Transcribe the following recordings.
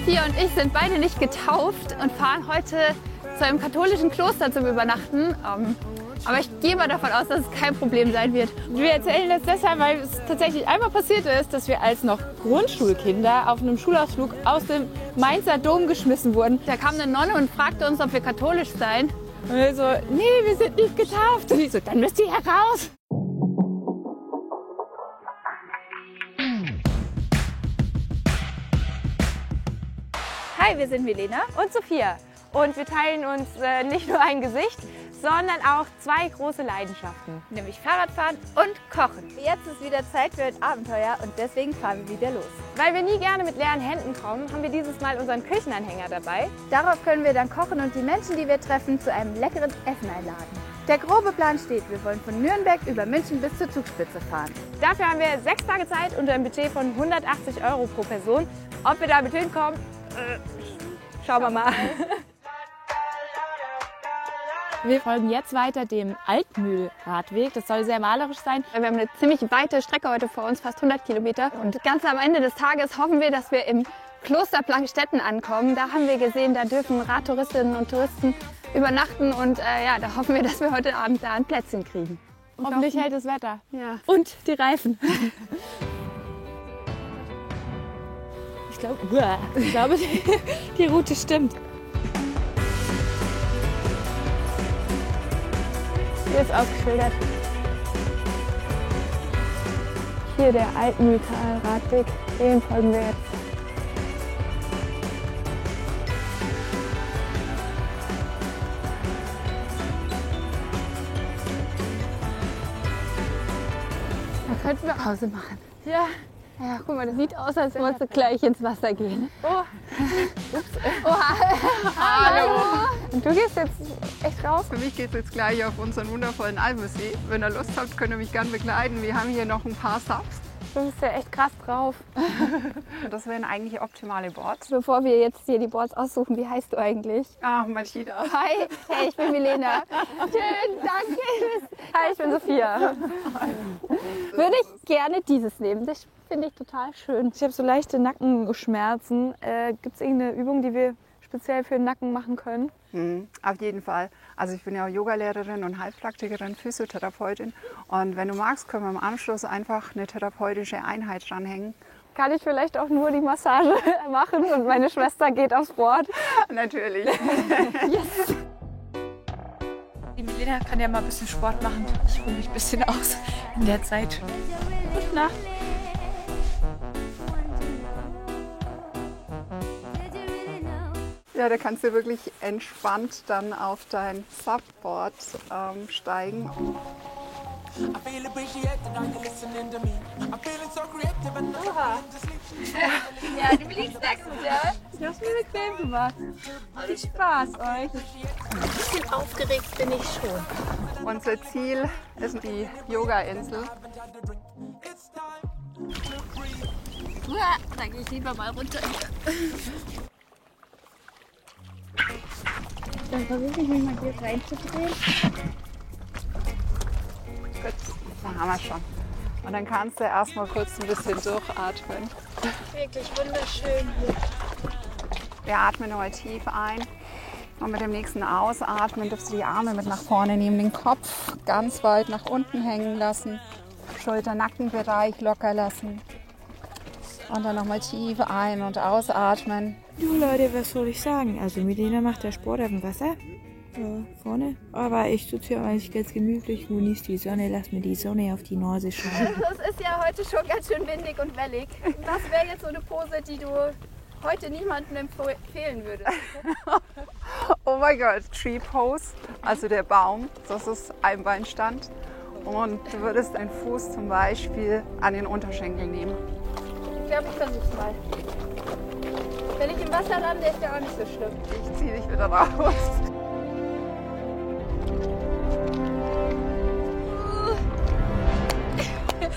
Sophia und ich sind beide nicht getauft und fahren heute zu einem katholischen Kloster zum Übernachten. Aber ich gehe mal davon aus, dass es kein Problem sein wird. Wir erzählen das deshalb, weil es tatsächlich einmal passiert ist, dass wir als noch Grundschulkinder auf einem Schulausflug aus dem Mainzer Dom geschmissen wurden. Da kam eine Nonne und fragte uns, ob wir katholisch seien. Und wir so, nee, wir sind nicht getauft. Und ich so, dann müsst ihr heraus. Hi, wir sind Milena und Sophia. Und wir teilen uns nicht nur ein Gesicht, sondern auch zwei große Leidenschaften. Nämlich Fahrradfahren und Kochen. Jetzt ist wieder Zeit für ein Abenteuer und deswegen fahren wir wieder los. Weil wir nie gerne mit leeren Händen kommen, haben wir dieses Mal unseren Küchenanhänger dabei. Darauf können wir dann kochen und die Menschen, die wir treffen, zu einem leckeren Essen einladen. Der grobe Plan steht, wir wollen von Nürnberg über München bis zur Zugspitze fahren. Dafür haben wir 6 Tage Zeit unter einem Budget von 180 € pro Person. Ob wir damit hinkommen, schauen wir mal. Wir folgen jetzt weiter dem Altmühlradweg. Das soll sehr malerisch sein. Wir haben eine ziemlich weite Strecke heute vor uns, fast 100 Kilometer. Und ganz am Ende des Tages hoffen wir, dass wir im Kloster Plankstetten ankommen. Da haben wir gesehen, da dürfen Radtouristinnen und Touristen übernachten. Und ja, da hoffen wir, dass wir heute Abend da ein Plätzchen kriegen. Und hoffentlich hält das Wetter. Ja. Und die Reifen. Ich glaube, die Route stimmt. Hier ist ausgeschildert. Hier der Altmühltal-Radweg. Dem folgen wir jetzt. Da könnten wir Pause machen. Ja. Ja, guck mal, das sieht aus, als wenn wir gleich ins Wasser gehen. Oh. Ups. Oh, hallo. Und du gehst jetzt echt raus? Für mich geht es jetzt gleich auf unseren wundervollen Almsee. Wenn ihr Lust habt, könnt ihr mich gerne begleiten. Wir haben hier noch ein paar Subs. Du bist ja echt krass drauf. Das wären eigentlich optimale Boards. Bevor wir jetzt hier die Boards aussuchen, wie heißt du eigentlich? Ah, Malchida. Hi, hey, ich bin Milena. Schön, danke. Hi, ich bin Sophia. Würde ich gerne dieses nehmen. Das finde ich total schön. Ich habe so leichte Nackenschmerzen. Gibt es irgendeine Übung, die wir speziell für den Nacken machen können? Auf jeden Fall. Also ich bin ja auch Yogalehrerin und Heilpraktikerin, Physiotherapeutin. Und wenn du magst, können wir im Anschluss einfach eine therapeutische Einheit dranhängen. Kann ich vielleicht auch nur die Massage machen und meine Schwester geht aufs Board? Natürlich. Yes. Die Milena kann ja mal ein bisschen Sport machen. Ich ruhe mich ein bisschen aus in der Zeit. Gute Nacht. Ja, da kannst du wirklich entspannt dann auf dein Subboard steigen. Ja, du liegst da gut, ja? Ich hab's mir bequem gemacht. Viel Spaß euch. Ein bisschen aufgeregt bin ich schon. Unser Ziel ist die Yoga-Insel. Da gehe ich lieber mal runter. Dann versuche ich mich mal hier reinzudrehen. Gut, da haben wir schon. Und dann kannst du erstmal kurz ein bisschen durchatmen. Wirklich wunderschön hier. Wir atmen nochmal tief ein. Und mit dem nächsten Ausatmen dürft ihr die Arme mit nach vorne nehmen, den Kopf ganz weit nach unten hängen lassen. Schulter-Nackenbereich locker lassen. Und dann nochmal tief ein- und ausatmen. Du Leute, was soll ich sagen? Also Milena macht ja Sport auf dem Wasser. Vorne. Aber ich sitze hier eigentlich ganz gemütlich, genieße die Sonne, lass mir die Sonne auf die Nase schauen. Es ist ja heute schon ganz schön windig und wellig. Was wäre jetzt so eine Pose, die du heute niemandem empfehlen würdest? Oh mein Gott, Tree Pose, also der Baum, das ist Einbeinstand. Und du würdest deinen Fuß zum Beispiel an den Unterschenkel nehmen. Ich glaube, ich versuch's mal. Wenn ich im Wasser lande, ist ja auch nicht so schlimm. Ich ziehe dich wieder raus.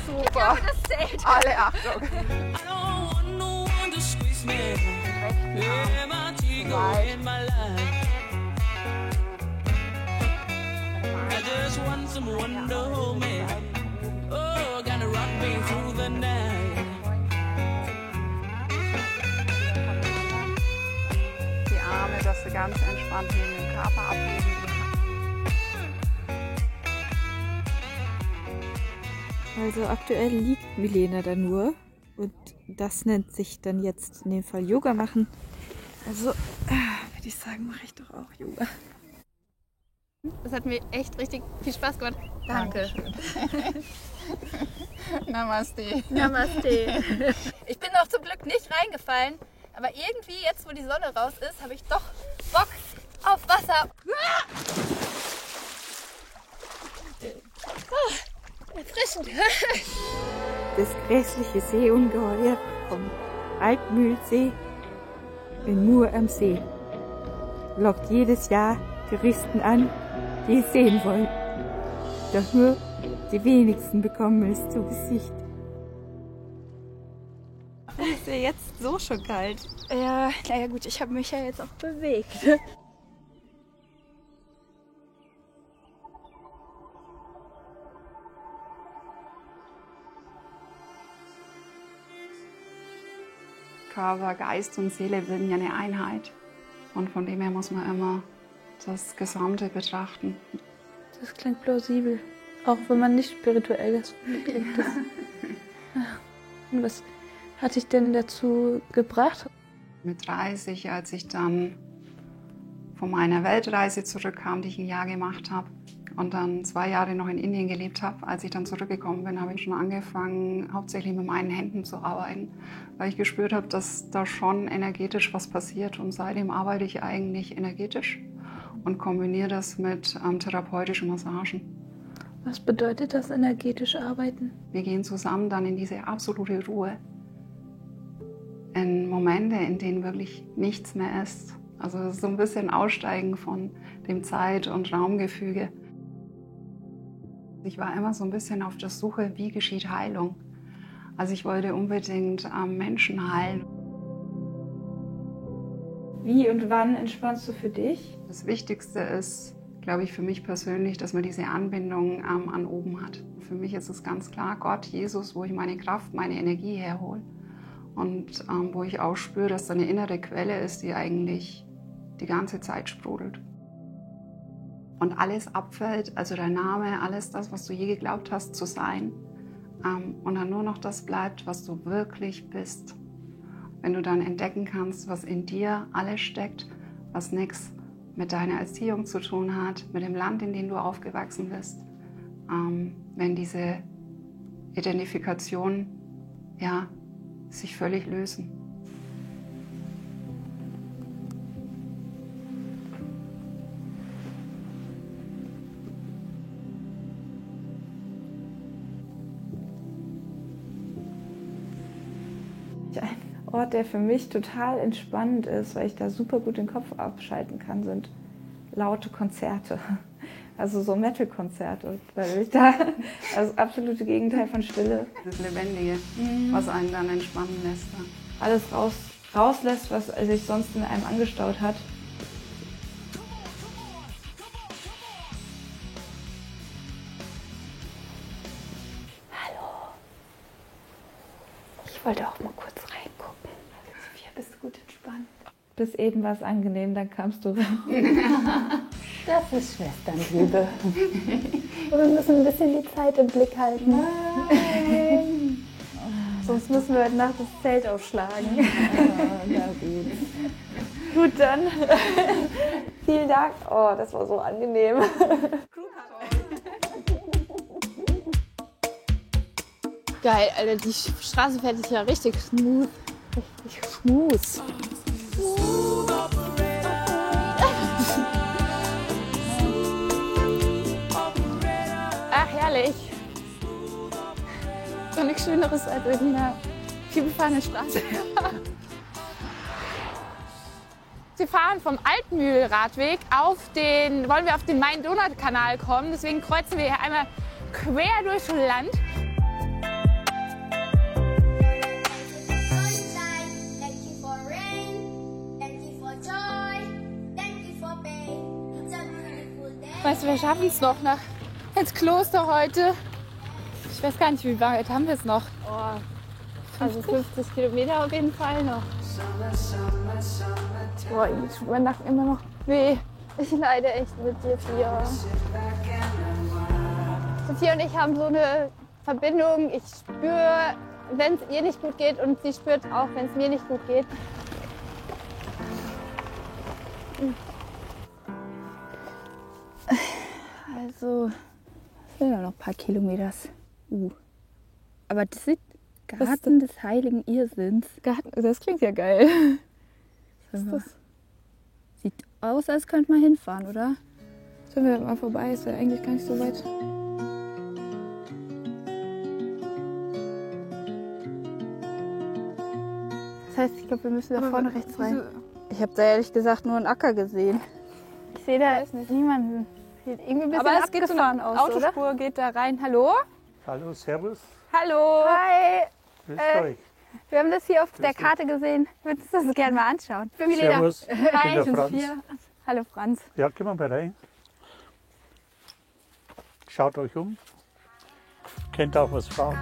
Super. Das zählt. Alle Achtung. ganz entspannt neben dem Körper ablegen. Also aktuell liegt Milena da nur und das nennt sich dann jetzt in dem Fall Yoga machen. Also würde ich sagen, mache ich doch auch Yoga. Das hat mir echt richtig viel Spaß gemacht. Danke. Namaste. Namaste. Ich bin noch zum Glück nicht reingefallen, aber irgendwie jetzt, wo die Sonne raus ist, habe ich doch Bock auf Wasser. Erfrischend. Das grässliche Seeungeheuer vom Altmühlsee in Mur am See lockt jedes Jahr Touristen an, die es sehen wollen. Doch nur die wenigsten bekommen es zu Gesicht. Ist ja jetzt so schon kalt. Ja, naja gut, ich habe mich ja jetzt auch bewegt. Körper, Geist und Seele bilden ja eine Einheit. Und von dem her muss man immer das Gesamte betrachten. Das klingt plausibel. Auch wenn man nicht spirituell ist, klingt das. Und was hat dich denn dazu gebracht? Mit 30, als ich dann von meiner Weltreise zurückkam, die ich ein Jahr gemacht habe und dann 2 Jahre noch in Indien gelebt habe, als ich dann zurückgekommen bin, habe ich schon angefangen, hauptsächlich mit meinen Händen zu arbeiten, weil ich gespürt habe, dass da schon energetisch was passiert. Und seitdem arbeite ich eigentlich energetisch und kombiniere das mit therapeutischen Massagen. Was bedeutet das energetisch arbeiten? Wir gehen zusammen dann in diese absolute Ruhe, in Momente, in denen wirklich nichts mehr ist. Also so ein bisschen Aussteigen von dem Zeit- und Raumgefüge. Ich war immer so ein bisschen auf der Suche, wie geschieht Heilung. Also ich wollte unbedingt Menschen heilen. Wie und wann entspannst du für dich? Das Wichtigste ist, glaube ich, für mich persönlich, dass man diese Anbindung an oben hat. Für mich ist es ganz klar Gott, Jesus, wo ich meine Kraft, meine Energie herhole. Und wo ich auch spüre, dass da eine innere Quelle ist, die eigentlich die ganze Zeit sprudelt. Und alles abfällt, also dein Name, alles das, was du je geglaubt hast zu sein. Und dann nur noch das bleibt, was du wirklich bist. Wenn du dann entdecken kannst, was in dir alles steckt, was nichts mit deiner Erziehung zu tun hat, mit dem Land, in dem du aufgewachsen bist. Wenn diese Identifikation sich völlig lösen. Ein Ort, der für mich total entspannend ist, weil ich da super gut den Kopf abschalten kann, sind laute Konzerte. Also so Metal-Konzerte, weil ich da das absolute Gegenteil von Stille. Das Lebendige, was einen dann entspannen lässt. Alles rauslässt, was sich sonst in einem angestaut hat. Hallo. Ich wollte auch mal kurz reingucken. Sophia, bist du gut entspannt? Bis eben war es angenehm, dann kamst du rein. Das ist Schwesternliebe. Wir müssen ein bisschen die Zeit im Blick halten. Nein. Sonst müssen wir heute Nacht das Zelt aufschlagen. Na gut. Gut, dann. Vielen Dank. Oh, das war so angenehm. Geil, Alter, die Straße fährt sich ja richtig smooth. Richtig smooth. Ach, herrlich. So nichts Schöneres als in einer vielbefahrenen Straße. Wir fahren vom Altmühlradweg wollen wir auf den Main-Donau-Kanal kommen. Deswegen kreuzen wir hier einmal quer durchs Land. Weißt du, wir schaffen es noch ins Kloster heute. Ich weiß gar nicht, wie weit haben wir es noch? Oh, also 50 Kilometer auf jeden Fall noch. Boah, irgendwie tut mein Nacken immer noch Weh. Ich leide echt mit dir, Sophia. Sophia und ich haben so eine Verbindung. Ich spüre, wenn es ihr nicht gut geht, und sie spürt auch, wenn es mir nicht gut geht. Also, es sind ja noch ein paar Kilometer. Aber das ist Garten des Heiligen Irrsinns. Das klingt ja geil. Was ist das? Sieht aus, als könnte man hinfahren, oder? Sollen wir mal vorbei? Ist ja eigentlich gar nicht so weit. Das heißt, ich glaube, wir müssen da vorne rechts rein. Ich habe da ehrlich gesagt nur einen Acker gesehen. Ich sehe da niemanden. Sieht irgendwie ein bisschen Aber es geht so abgefahren eine aus, Autospur, oder? geht da rein. Hallo? Hallo, servus, Hallo. Hi, grüßt euch. wir haben das hier auf der Karte gesehen. Würdest du das gerne mal anschauen? Ich bin Milena. Servus, ich bin Hi, der ich bin Franz. Sophia. Hallo Franz. Ja, gehen wir mal rein. Schaut euch um. Könnt auch was fragen.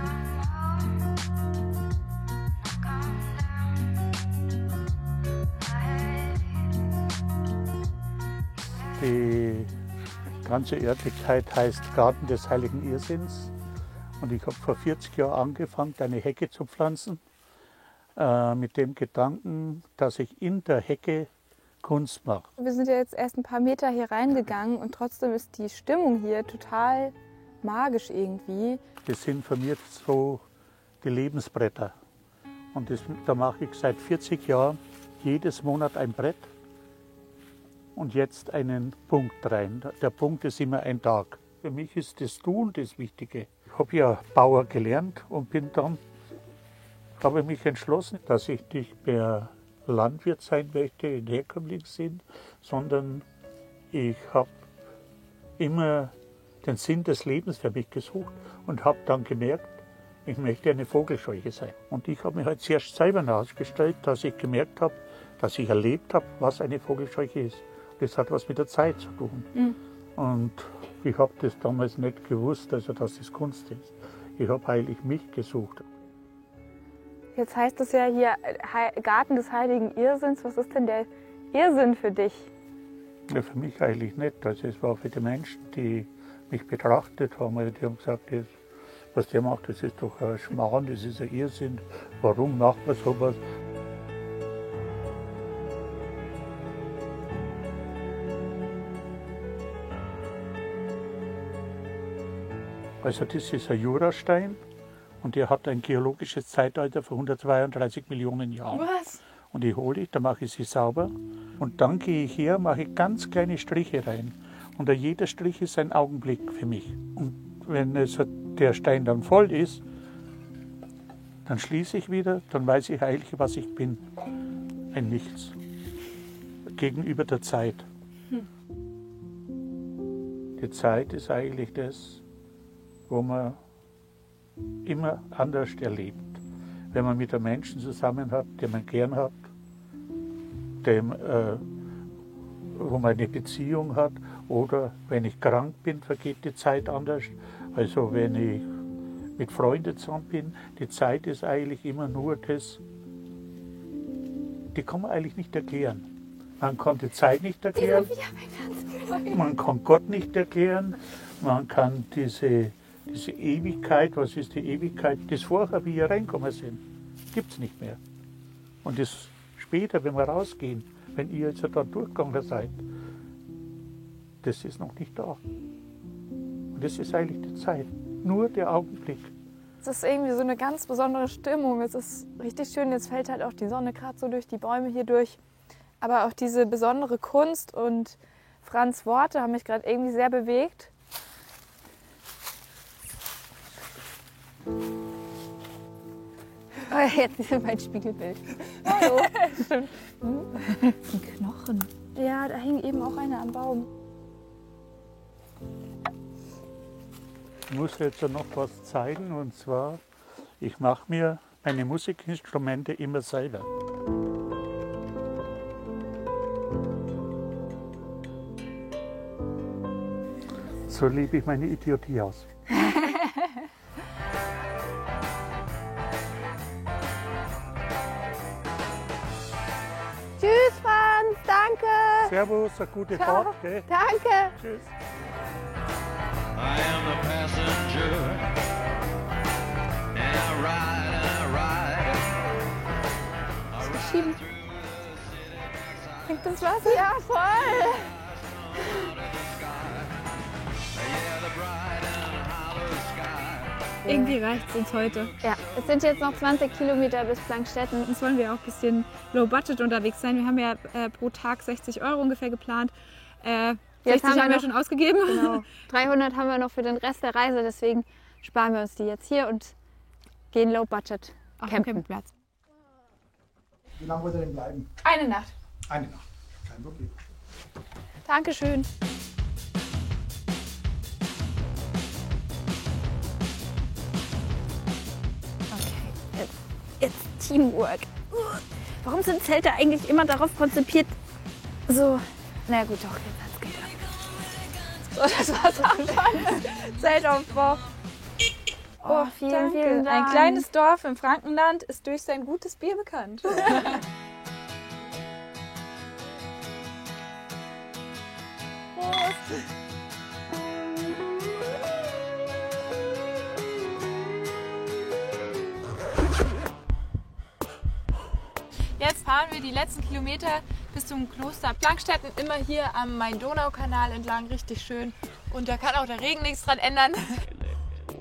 Die ganze Örtlichkeit heißt Garten des Heiligen Irrsinns. Und ich habe vor 40 Jahren angefangen, eine Hecke zu pflanzen. Mit dem Gedanken, dass ich in der Hecke Kunst mache. Wir sind ja jetzt erst ein paar Meter hier reingegangen und trotzdem ist die Stimmung hier total magisch irgendwie. Das sind für mich so die Lebensbretter. Und da mache ich seit 40 Jahren jedes Monat ein Brett und jetzt einen Punkt rein. Der Punkt ist immer ein Tag. Für mich ist das Tun das Wichtige. Ich habe ja Bauer gelernt und habe mich entschlossen, dass ich nicht mehr Landwirt sein möchte in herkömmlichen Sinn, sondern ich habe immer den Sinn des Lebens für mich gesucht und habe dann gemerkt, ich möchte eine Vogelscheuche sein. Und ich habe mir halt zuerst selber herausgestellt, dass ich gemerkt habe, dass ich erlebt habe, was eine Vogelscheuche ist. Das hat was mit der Zeit zu tun. Mhm. Und ich habe das damals nicht gewusst, also dass das Kunst ist. Ich habe eigentlich mich gesucht. Jetzt heißt es ja hier Garten des Heiligen Irrsinns. Was ist denn der Irrsinn für dich? Ja, für mich eigentlich nicht. Also es war für die Menschen, die mich betrachtet haben. Also die haben gesagt, was der macht, das ist doch ein Schmarrn, das ist ein Irrsinn. Warum macht man sowas? Also das ist ein Jurastein und der hat ein geologisches Zeitalter von 132 Millionen Jahren. Was? Und die hole ich, dann mache ich sie sauber und dann gehe ich her, mache ganz kleine Striche rein. Und jeder Strich ist ein Augenblick für mich. Und wenn der Stein dann voll ist, dann schließe ich wieder, dann weiß ich eigentlich, was ich bin. Ein Nichts. Gegenüber der Zeit. Die Zeit ist eigentlich das, wo man immer anders erlebt. Wenn man mit einem Menschen zusammen hat, den man gern hat, wo man eine Beziehung hat, oder wenn ich krank bin, vergeht die Zeit anders. Also wenn ich mit Freunden zusammen bin, die Zeit ist eigentlich immer nur das, die kann man eigentlich nicht erklären. Man kann die Zeit nicht erklären, man kann Gott nicht erklären, man kann diese Ewigkeit, was ist die Ewigkeit, das vorher, wie wir reinkommen sind, gibt es nicht mehr. Und das später, wenn wir rausgehen, wenn ihr jetzt da durchgegangen seid, das ist noch nicht da. Und das ist eigentlich die Zeit, nur der Augenblick. Es ist irgendwie so eine ganz besondere Stimmung. Es ist richtig schön, jetzt fällt halt auch die Sonne gerade so durch die Bäume hier durch. Aber auch diese besondere Kunst und Franz' Worte haben mich gerade irgendwie sehr bewegt. Jetzt ist mein Spiegelbild. Hallo. Ein Knochen. Ja, da hing eben auch einer am Baum. Ich muss jetzt noch was zeigen, und zwar, ich mache mir meine Musikinstrumente immer selber. So lebe ich meine Idiotie aus. Tschüss, Franz. Danke. Servus, eine gute Fahrt. Gell? Danke. Tschüss. I am the passenger, and I ride, Schieben. Trinkt das Wasser? Ja, voll. Irgendwie reicht es uns heute. Ja, es sind jetzt noch 20 Kilometer bis Plankstetten. Jetzt wollen wir auch ein bisschen low budget unterwegs sein. Wir haben ja pro Tag 60 € ungefähr geplant. 60 haben wir noch- schon ausgegeben. Genau. 300 haben wir noch für den Rest der Reise, deswegen sparen wir uns die jetzt hier und gehen low budget Auf dem campen. Campingplatz. Wie lange wollt ihr denn bleiben? Eine Nacht. Eine Nacht. Kein Problem. Dankeschön. Okay, jetzt Teamwork. Warum sind Zelte eigentlich immer darauf konzipiert, so... Na gut, doch, jetzt hat's geklappt. So, das war's auch schon. Zeltaufbau. Oh, vielen, vielen Dank. Ein kleines Dorf im Frankenland ist durch sein gutes Bier bekannt. Jetzt fahren wir die letzten Kilometer bis zum Kloster Plankstetten, immer hier am Main-Donau-Kanal entlang, richtig schön. Und da kann auch der Regen nichts dran ändern.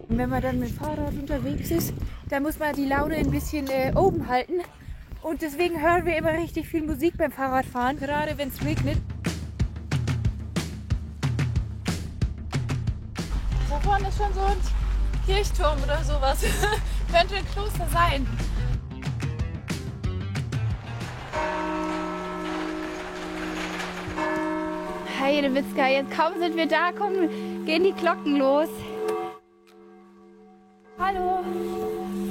Und wenn man dann mit dem Fahrrad unterwegs ist, dann muss man die Laune ein bisschen oben halten. Und deswegen hören wir immer richtig viel Musik beim Fahrradfahren, gerade wenn es regnet. Da vorne ist schon so ein Kirchturm oder sowas. Könnte ein Kloster sein. Heidewitzka, jetzt kaum sind wir da, gehen die Glocken los. Hallo.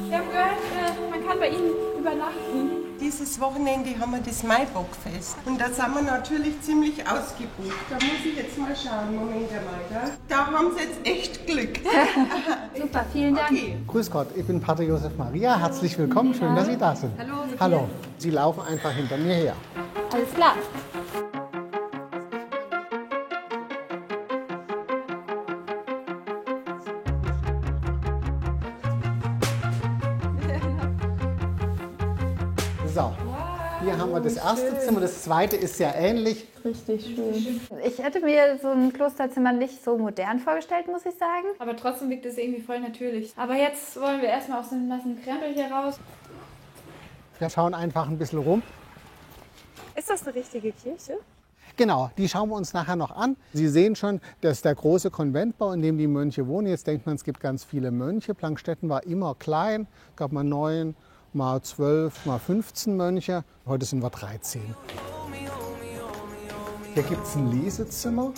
Wir haben gehört, man kann bei Ihnen übernachten. Dieses Wochenende haben wir das Maibockfest und da sind wir natürlich ziemlich ausgebucht. Da muss ich jetzt mal schauen, Moment einmal. Da haben Sie jetzt echt Glück. Super, vielen Dank. Okay. Grüß Gott, ich bin Pater Josef Maria. Herzlich willkommen, schön, dass Sie da sind. Hallo. Hallo. Sie laufen einfach hinter mir her. Alles klar. So, hier haben wir das erste Zimmer, das zweite ist sehr ähnlich. Richtig schön. Ich hätte mir so ein Klosterzimmer nicht so modern vorgestellt, muss ich sagen. Aber trotzdem wirkt es irgendwie voll natürlich. Aber jetzt wollen wir erstmal aus dem nassen Krempel hier raus. Wir schauen einfach ein bisschen rum. Ist das eine richtige Kirche? Genau, die schauen wir uns nachher noch an. Sie sehen schon, das ist der große Konventbau, in dem die Mönche wohnen. Jetzt denkt man, es gibt ganz viele Mönche. Plankstetten war immer klein, gab mal 9, mal 12, mal 15 Mönche. Heute sind wir 13. Hier gibt es ein Lesezimmer.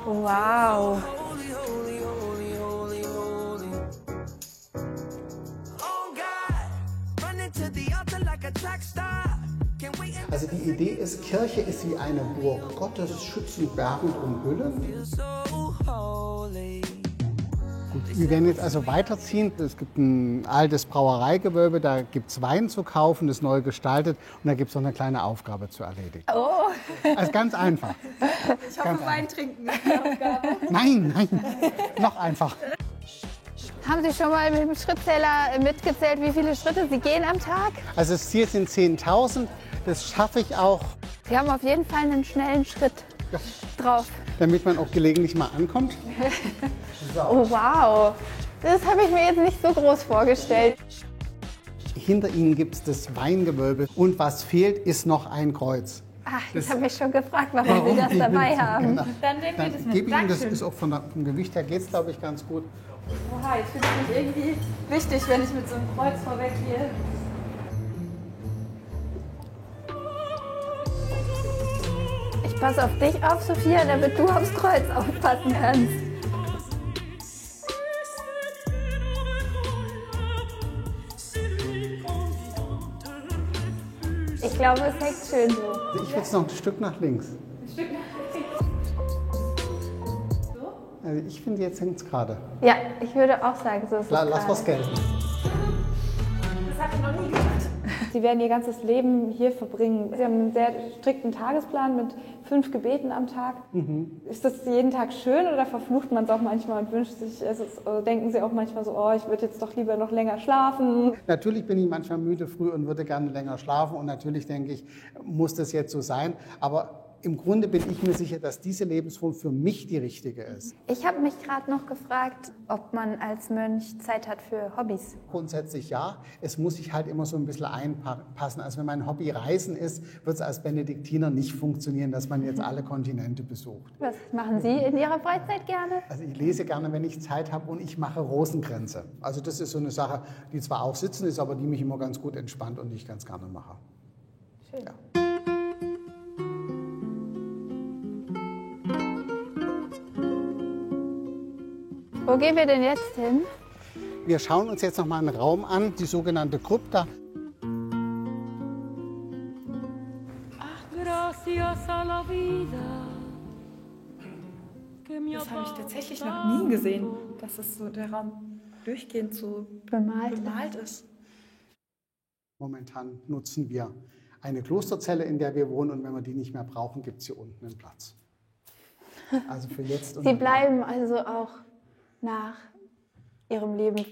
Wow. Also die Idee ist, Kirche ist wie eine Burg Gottes, schützend, bergend, umhüllend. Gut, wir werden jetzt also weiterziehen. Es gibt ein altes Brauereigewölbe, da gibt es Wein zu kaufen, das ist neu gestaltet und da gibt es noch eine kleine Aufgabe zu erledigen. Oh. Also ganz einfach. Ich hoffe, Wein trinken. Nein, nein, noch einfach. Haben Sie schon mal mit dem Schrittzähler mitgezählt, wie viele Schritte Sie gehen am Tag? Also das Ziel sind 10.000, das schaffe ich auch, Sie haben auf jeden Fall einen schnellen Schritt drauf. damit man auch gelegentlich mal ankommt. Oh wow, das habe ich mir jetzt nicht so groß vorgestellt. Hinter Ihnen gibt es das Weingewölbe und was fehlt, ist noch ein Kreuz. Ach, ich habe mich schon gefragt, warum Sie das dabei haben. Genau. Dann nehmen wir das Dann mit. gebe ich Ihnen, das Dankeschön. ist auch vom Gewicht her, geht es glaube ich ganz gut. Oha, ich finde es irgendwie wichtig, wenn ich mit so einem Kreuz vorweg gehe. Ich passe auf dich auf, Sophia, damit du aufs Kreuz aufpassen kannst. Ich glaube, es hängt schön so. Ich will jetzt noch ein Stück nach links. Also ich finde, jetzt hängt es gerade. Ja, ich würde auch sagen, so ist es Lass gerade. was gelten. Das habe ich noch nie gemacht. Sie werden ihr ganzes Leben hier verbringen. Sie haben einen sehr strikten Tagesplan mit 5 Gebeten am Tag. Ist das jeden Tag schön oder verflucht man es auch manchmal und wünscht sich, denken Sie auch manchmal so, oh, ich würde jetzt doch lieber noch länger schlafen? Natürlich bin ich manchmal müde früh und würde gerne länger schlafen und natürlich denke ich, muss das jetzt so sein, aber im Grunde bin ich mir sicher, dass diese Lebensform für mich die richtige ist. Ich habe mich gerade noch gefragt, ob man als Mönch Zeit hat für Hobbys. Grundsätzlich ja, es muss sich halt immer so ein bisschen einpassen. Also wenn mein Hobby Reisen ist, wird es als Benediktiner nicht funktionieren, dass man jetzt alle Kontinente besucht. Was machen Sie in Ihrer Freizeit gerne? Also ich lese gerne, wenn ich Zeit habe und ich mache Rosenkränze. Also das ist so eine Sache, die zwar auch sitzen ist, aber die mich immer ganz gut entspannt und die ich ganz gerne mache. Schön. Ja. Wo gehen wir denn jetzt hin? Wir schauen uns jetzt noch mal einen Raum an, die sogenannte Krypta. Das habe ich tatsächlich noch nie gesehen, dass es so der Raum durchgehend so bemalt ist. Momentan nutzen wir eine Klosterzelle, in der wir wohnen, und wenn wir die nicht mehr brauchen, gibt es hier unten einen Platz. Also für jetzt. Sie bleiben also auch nach Ihrem Leben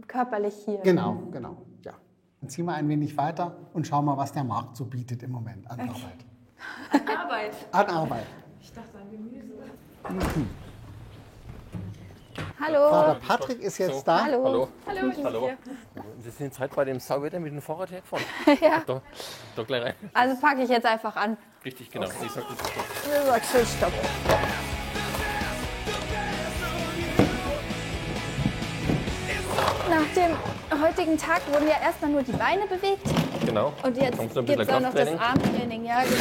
körperlich hier? Genau, ja. Dann ziehen wir ein wenig weiter und schauen mal, was der Markt so bietet im Moment an Arbeit. An Arbeit? An Arbeit. Ich dachte an Gemüse. Hallo. Vater Patrick ist jetzt da. Hallo. Hallo, ich bin hier. Sie sind jetzt heute bei dem Sauwetter mit dem Fahrrad hergefahren? Ja. Da gleich rein. Also packe ich jetzt einfach an. Richtig, genau. Okay. Ich sag das Stopp. Ich sag schön Stopp. Nach dem heutigen Tag wurden ja erstmal nur die Beine bewegt. Genau. Und jetzt Kommt so ein gibt bisschen es auch noch das Krafttraining. Armtraining. Ja, genau.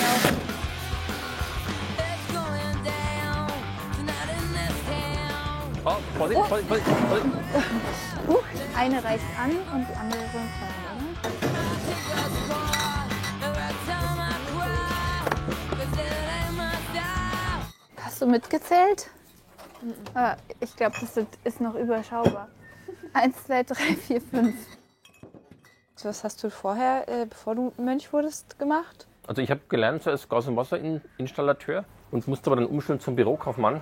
Ah, Vorsicht. Eine reicht an und die andere so klein, oder? Hast du mitgezählt? Ah, ich glaube, das ist noch überschaubar. 1, 2, 3, 4, 5. Was hast du vorher, bevor du Mönch wurdest, gemacht? Also ich habe gelernt so als Gas- und Wasserinstallateur und musste aber dann umschulen zum Bürokaufmann.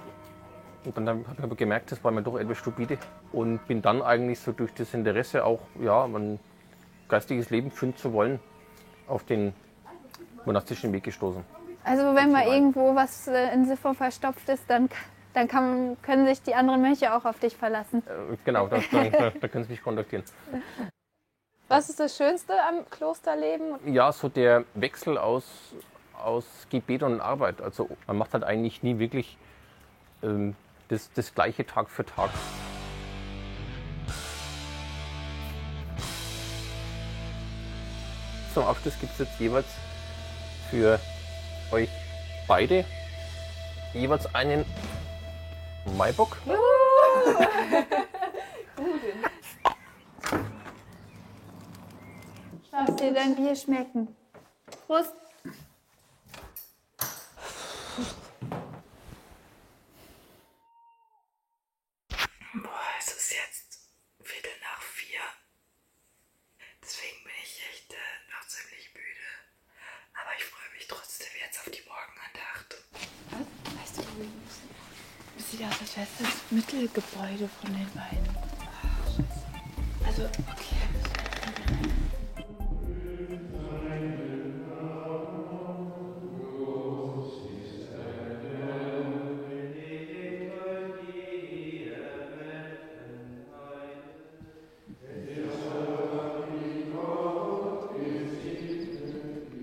Und dann habe ich aber gemerkt, das war mir doch etwas stupide. Und bin dann eigentlich so durch das Interesse auch, ja, ein geistiges Leben führen zu wollen, auf den monastischen Weg gestoßen. Also wenn mal irgendwo was in Siphon verstopft ist, dann können sich die anderen Mönche auch auf dich verlassen. Genau, da können Sie mich kontaktieren. Was ist das Schönste am Klosterleben? Ja, so der Wechsel aus Gebet und Arbeit. Also man macht halt eigentlich nie wirklich das Gleiche Tag für Tag. Zum Abschluss gibt es jetzt jeweils für euch beide jeweils einen Maibock. Lass dir dein Bier schmecken. Prost. Boah, es ist jetzt 4:15. Deswegen bin ich echt noch ziemlich müde. Aber ich freue mich trotzdem jetzt auf die Morgenandacht. Weißt du, wo wir müssen? Es sieht aus, als wäre es das Mittelgebäude von den beiden. Ach, scheiße. Also, okay.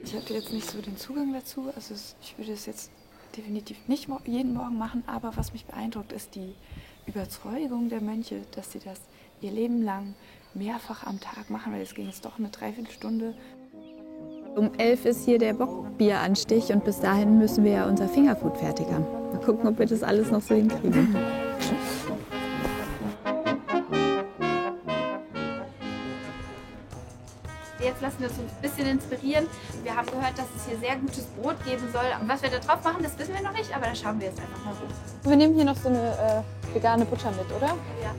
Ich hatte jetzt nicht so den Zugang dazu, also ich würde es jetzt definitiv nicht jeden Morgen machen, aber was mich beeindruckt, ist die Überzeugung der Mönche, dass sie das ihr Leben lang mehrfach am Tag machen, weil es ging jetzt doch eine Dreiviertelstunde. Um 11 ist hier der Bockbieranstich und bis dahin müssen wir ja unser Fingerfood fertig haben. Mal gucken, ob wir das alles noch so hinkriegen. Jetzt lassen wir uns ein bisschen inspirieren. Wir haben gehört, dass es hier sehr gutes Brot geben soll. Und was wir da drauf machen, das wissen wir noch nicht, aber da schauen wir jetzt einfach mal rum. Wir nehmen hier noch so eine vegane Butter mit, oder? Ja.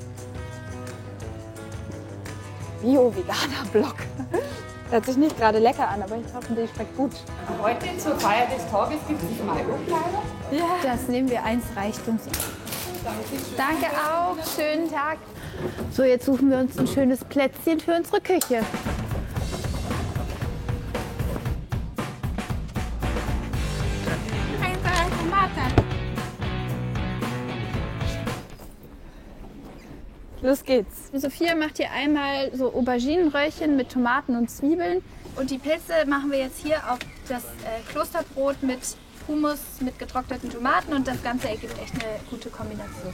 Bio-veganer Block. Hört sich nicht gerade lecker an, aber ich hoffe, die schmeckt gut. Heute zur Feier des Tages gibt es Maiobkleider. Ja. Das nehmen wir, eins reicht uns. Danke auch, schönen Tag. So, jetzt suchen wir uns ein schönes Plätzchen für unsere Küche. Los geht's. Sophia macht hier einmal so Auberginenröllchen mit Tomaten und Zwiebeln. Und die Pilze machen wir jetzt hier auf das Klosterbrot mit Hummus, mit getrockneten Tomaten. Und das Ganze ergibt echt eine gute Kombination.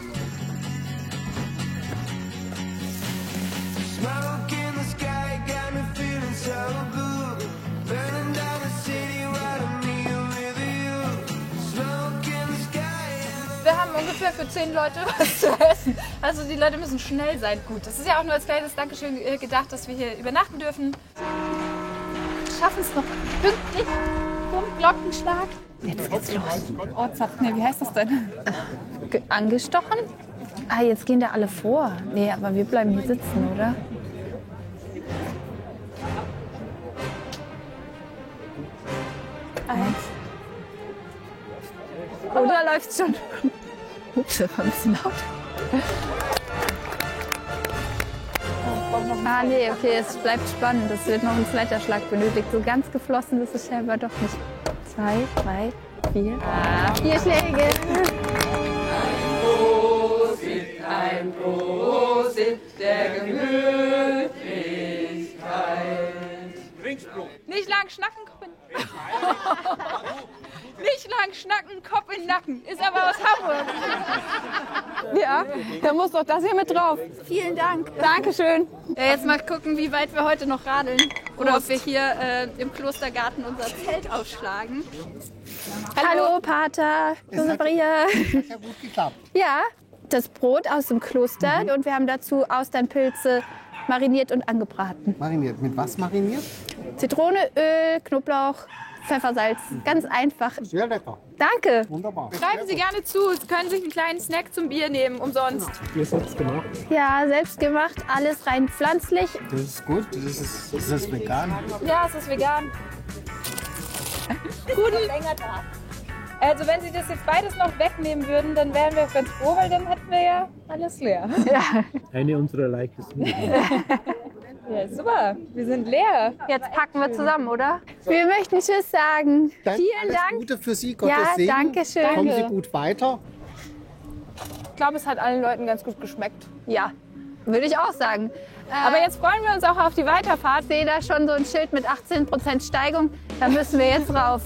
Wir haben ungefähr für 10 Leute was zu essen. Also die Leute müssen schnell sein. Gut, das ist ja auch nur als kleines Dankeschön gedacht, dass wir hier übernachten dürfen. Schaffen es noch pünktlich zum Glockenschlag. Jetzt geht's los. Ortssaft, ne, wie heißt das denn? Angestochen? Ah, jetzt gehen da alle vor. Nee, aber wir bleiben hier sitzen, oder? Eins. Oder läuft's schon? Ups, das war ein bisschen laut. Ah, nee, okay, es bleibt spannend. Es wird noch ein zweiter Schlag benötigt. So ganz geflossen ist es selber doch nicht. 2, 3, 4. 4 Schläge. Ein Prosit der Gemütlichkeit. Nicht lang schnacken, Kopf in Nicht lang schnacken, Kopf in Nacken. Ist aber aus Hamburg. Ja, da muss doch das hier mit drauf. Vielen Dank. Dankeschön. Ja, jetzt mal gucken, wie weit wir heute noch radeln. Oder ob wir hier im Klostergarten unser Zelt aufschlagen. Hallo, Pater. Maria. Hat ja gut geklappt. Ja, das Brot aus dem Kloster und wir haben dazu Austernpilze mariniert und angebraten. Mariniert. Mit was mariniert? Zitrone, Öl, Knoblauch, Pfeffersalz. Ganz einfach. Sehr lecker. Danke. Wunderbar. Schreiben Sie gerne zu. Sie können sich einen kleinen Snack zum Bier nehmen, umsonst. Ihr selbst gemacht? Ja, selbst gemacht. Alles rein pflanzlich. Das ist gut. Ist das vegan? Ja, es ist vegan. Guten. Also wenn Sie das jetzt beides noch wegnehmen würden, dann wären wir ganz froh, weil dann hätten wir ja alles leer. Ja. Eine unserer leichtesten. Ja, super. Wir sind leer. Jetzt packen wir zusammen, oder? Wir möchten Tschüss sagen. Dann Vielen alles Dank. Gute für Sie. Gottes Ja, Segen. danke schön. Kommen Sie gut weiter. Ich glaube, es hat allen Leuten ganz gut geschmeckt. Ja, würde ich auch sagen. Aber jetzt freuen wir uns auch auf die Weiterfahrt. Ich sehe da schon so ein Schild mit 18% Steigung. Da müssen wir jetzt rauf.